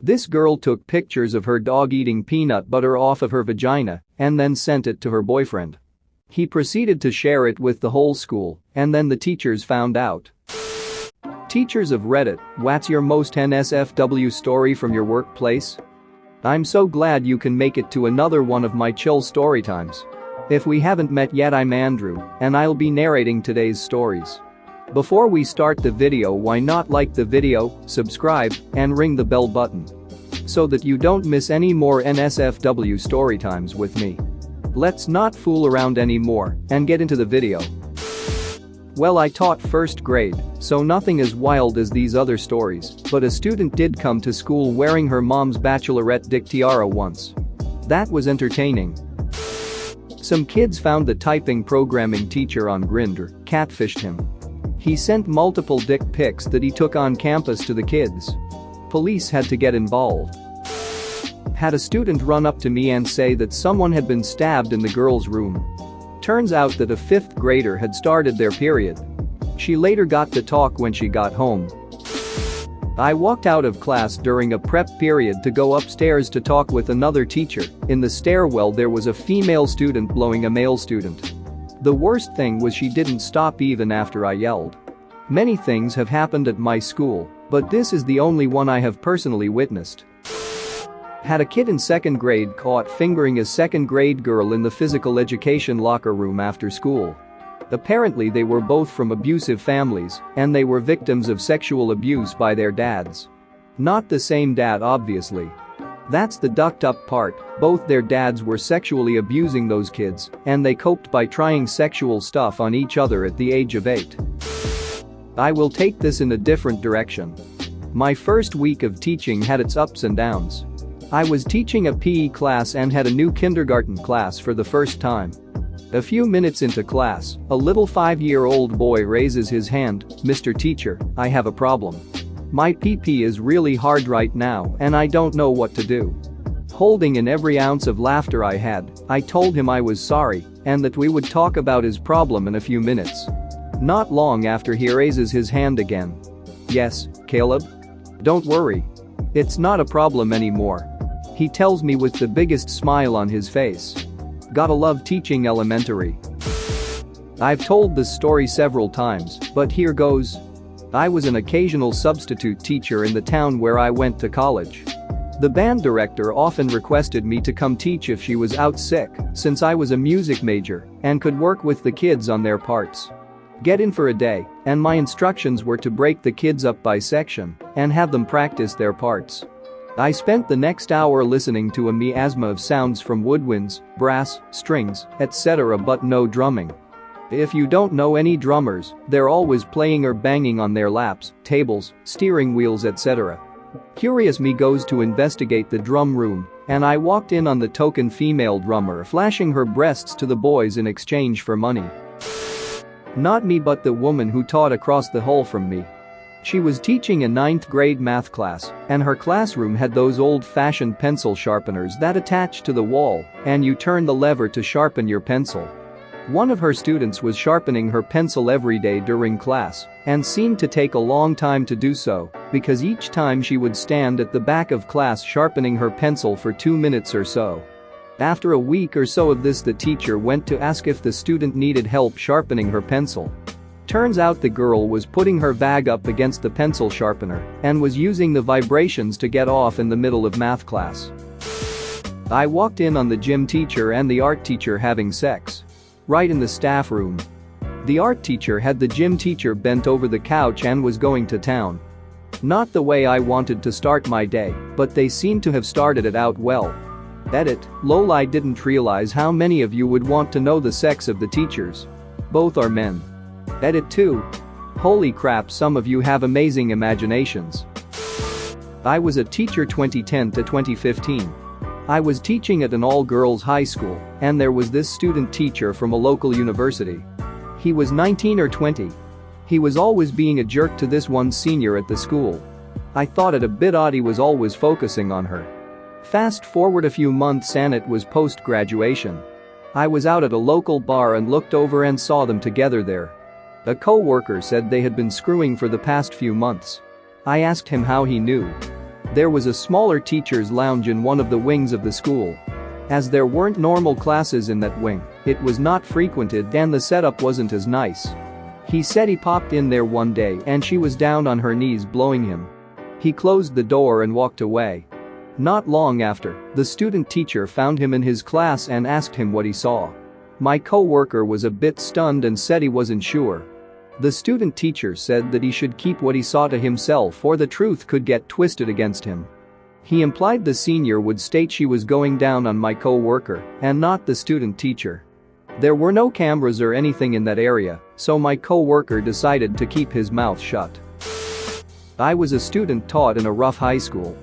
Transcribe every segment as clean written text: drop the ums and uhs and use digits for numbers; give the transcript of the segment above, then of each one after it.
This girl took pictures of her dog eating peanut butter off of her vagina and then sent it to her boyfriend. He proceeded to share it with the whole school, and then the teachers found out. Teachers of Reddit, what's your most NSFW story from your workplace? I'm so glad you can make it to another one of my chill story times. If we haven't met yet, I'm Andrew, and I'll be narrating today's stories. Before we start the video, why not like the video, subscribe, and ring the bell button so that you don't miss any more NSFW story times with me. Let's not fool around anymore and get into the video. Well, I taught first grade, so nothing as wild as these other stories, but a student did come to school wearing her mom's bachelorette tiara once. That was entertaining. Some kids found the typing programming teacher on Grindr, catfished him. He sent multiple dick pics that he took on campus to the kids. Police had to get involved. Had a student run up to me and say that someone had been stabbed in the girls' room. Turns out that a 5th grader had started their period. She later got to talk when she got home. I walked out of class during a prep period to go upstairs to talk with another teacher. In the stairwell there was a female student blowing a male student. The worst thing was she didn't stop even after I yelled. Many things have happened at my school, but this is the only one I have personally witnessed. Had a kid in 2nd grade caught fingering a 2nd grade girl in the physical education locker room after school. Apparently they were both from abusive families, and they were victims of sexual abuse by their dads. Not the same dad, obviously. That's the ducked up part, both their dads were sexually abusing those kids, and they coped by trying sexual stuff on each other at the age of 8. I will take this in a different direction. My first week of teaching had its ups and downs. I was teaching a PE class and had a new kindergarten class for the first time. A few minutes into class, a little 5-year-old boy raises his hand. "Mr. Teacher, I have a problem. My PP is really hard right now and I don't know what to do." Holding in every ounce of laughter I had, I told him I was sorry and that we would talk about his problem in a few minutes. Not long after, he raises his hand again. "Yes, Caleb? Don't worry. It's not a problem anymore," he tells me with the biggest smile on his face. Gotta love teaching elementary. I've told this story several times, but here goes. I was an occasional substitute teacher in the town where I went to college. The band director often requested me to come teach if she was out sick, since I was a music major and could work with the kids on their parts. Get in for a day, and my instructions were to break the kids up by section and have them practice their parts. I spent the next hour listening to a miasma of sounds from woodwinds, brass, strings, etc., but no drumming. If you don't know any drummers, they're always playing or banging on their laps, tables, steering wheels, etc. Curious me goes to investigate the drum room, and I walked in on the token female drummer flashing her breasts to the boys in exchange for money. Not me, but the woman who taught across the hall from me. She was teaching a 9th grade math class, and her classroom had those old-fashioned pencil sharpeners that attach to the wall, and you turn the lever to sharpen your pencil. One of her students was sharpening her pencil every day during class and seemed to take a long time to do so because each time she would stand at the back of class sharpening her pencil for 2 minutes or so. After a week or so of this, the teacher went to ask if the student needed help sharpening her pencil. Turns out the girl was putting her bag up against the pencil sharpener and was using the vibrations to get off in the middle of math class. I walked in on the gym teacher and the art teacher having sex. Right in the staff room. The art teacher had the gym teacher bent over the couch and was going to town. Not the way I wanted to start my day, but they seemed to have started it out well. Edit, lol, I didn't realize how many of you would want to know the sex of the teachers. Both are men. Edit 2. Holy crap, some of you have amazing imaginations. I was a teacher 2010 to 2015. I was teaching at an all-girls high school, and there was this student teacher from a local university. He was 19 or 20. He was always being a jerk to this one senior at the school. I thought it a bit odd he was always focusing on her. Fast forward a few months and it was post-graduation. I was out at a local bar and looked over and saw them together there. A co-worker said they had been screwing for the past few months. I asked him how he knew. There was a smaller teacher's lounge in one of the wings of the school. As there weren't normal classes in that wing, it was not frequented and the setup wasn't as nice. He said he popped in there one day and she was down on her knees blowing him. He closed the door and walked away. Not long after, the student teacher found him in his class and asked him what he saw. My co-worker was a bit stunned and said he wasn't sure. The student teacher said that he should keep what he saw to himself or the truth could get twisted against him. He implied the senior would state she was going down on my co-worker and not the student teacher. There were no cameras or anything in that area, so my co-worker decided to keep his mouth shut. I was a student taught in a rough high school.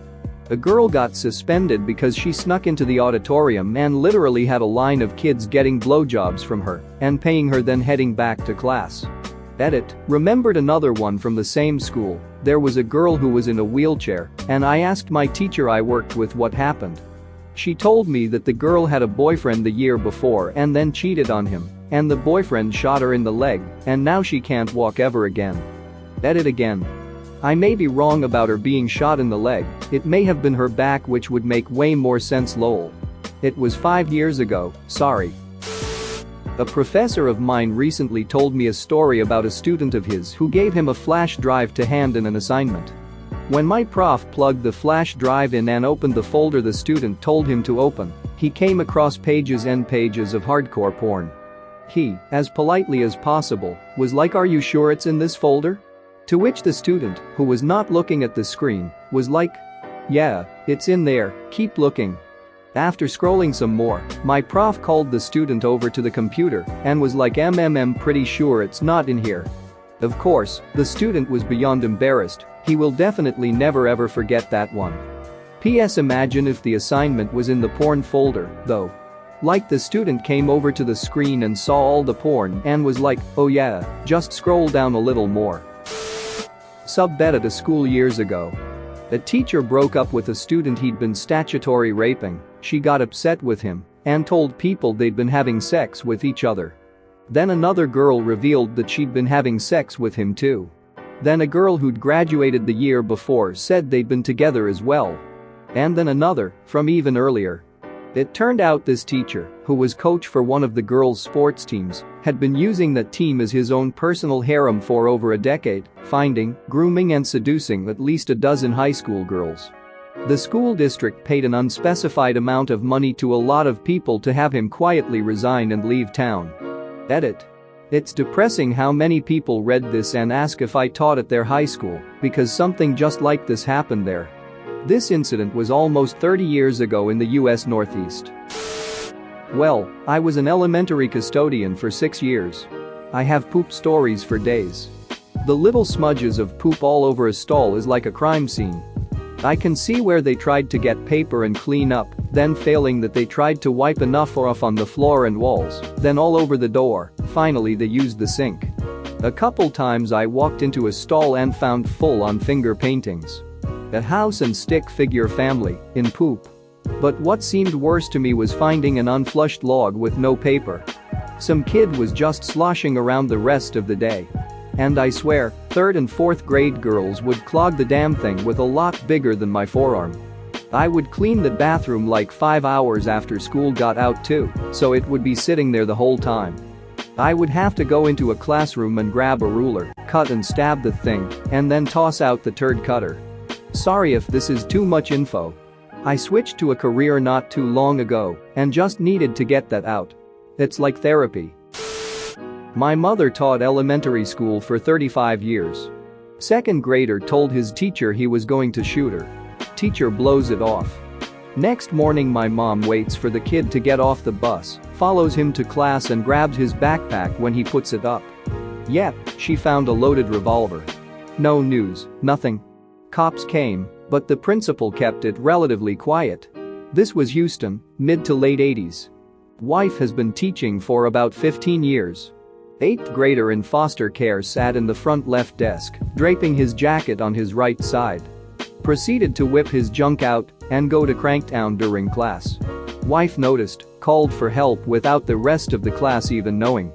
A girl got suspended because she snuck into the auditorium and literally had a line of kids getting blowjobs from her and paying her, then heading back to class. Edit, remembered another one from the same school. There was a girl who was in a wheelchair and I asked my teacher I worked with what happened. She told me that the girl had a boyfriend the year before and then cheated on him, and the boyfriend shot her in the leg and now she can't walk ever again. Edit again. I may be wrong about her being shot in the leg, it may have been her back, which would make way more sense, lol. It was 5 years ago, sorry. A professor of mine recently told me a story about a student of his who gave him a flash drive to hand in an assignment. When my prof plugged the flash drive in and opened the folder the student told him to open, he came across pages and pages of hardcore porn. He, as politely as possible, was like, "Are you sure it's in this folder?" To which the student, who was not looking at the screen, was like, "Yeah, it's in there, keep looking." After scrolling some more, my prof called the student over to the computer and was like, "Pretty sure it's not in here." Of course, the student was beyond embarrassed. He will definitely never ever forget that one. P.S. Imagine if the assignment was in the porn folder, though. Like, the student came over to the screen and saw all the porn and was like, "Oh yeah, just scroll down a little more." Sub-bet at a school years ago. A teacher broke up with a student he'd been statutory raping. She got upset with him and told people they'd been having sex with each other. Then another girl revealed that she'd been having sex with him too. Then a girl who'd graduated the year before said they'd been together as well. And then another, from even earlier. It turned out this teacher, who was coach for one of the girls' sports teams, had been using that team as his own personal harem for over a decade, finding, grooming and seducing at least a dozen high school girls. The school district paid an unspecified amount of money to a lot of people to have him quietly resign and leave town. Edit. It's depressing how many people read this and ask if I taught at their high school, because something just like this happened there. This incident was almost 30 years ago in the US Northeast. Well, I was an elementary custodian for 6 years. I have poop stories for days. The little smudges of poop all over a stall is like a crime scene. I can see where they tried to get paper and clean up, then failing that they tried to wipe enough off on the floor and walls, then all over the door, finally they used the sink. A couple times I walked into a stall and found full-on finger paintings. A house and stick figure family, in poop. But what seemed worse to me was finding an unflushed log with no paper. Some kid was just sloshing around the rest of the day. And I swear, 3rd and 4th grade girls would clog the damn thing with a lot bigger than my forearm. I would clean the bathroom like 5 hours after school got out too, so it would be sitting there the whole time. I would have to go into a classroom and grab a ruler, cut and stab the thing, and then toss out the turd cutter. Sorry if this is too much info. I switched to a career not too long ago and just needed to get that out. It's like therapy. My mother taught elementary school for 35 years. 2nd grader told his teacher he was going to shoot her. Teacher blows it off. Next morning my mom waits for the kid to get off the bus, follows him to class and grabs his backpack when he puts it up. Yep, she found a loaded revolver. No news, nothing. Cops came, but the principal kept it relatively quiet. This was Houston, mid to late 80s. Wife has been teaching for about 15 years. 8th grader in foster care sat in the front left desk, draping his jacket on his right side. Proceeded to whip his junk out and go to Cranktown during class. Wife noticed, called for help without the rest of the class even knowing.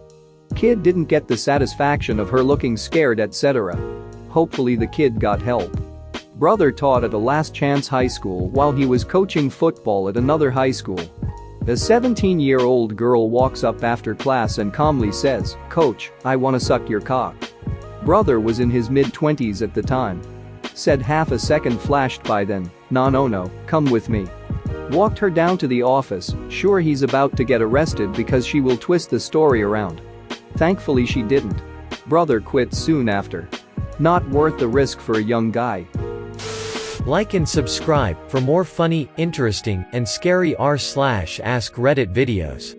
Kid didn't get the satisfaction of her looking scared, etc. Hopefully the kid got help. Brother taught at a last chance high school while he was coaching football at another high school. A 17-year-old girl walks up after class and calmly says, "Coach, I wanna suck your cock." Brother was in his mid-20s at the time. Said half a second flashed by then, no, come with me." Walked her down to the office, sure he's about to get arrested because she will twist the story around. Thankfully she didn't. Brother quit soon after. Not worth the risk for a young guy. Like and subscribe for more funny, interesting, and scary r/ask Reddit videos.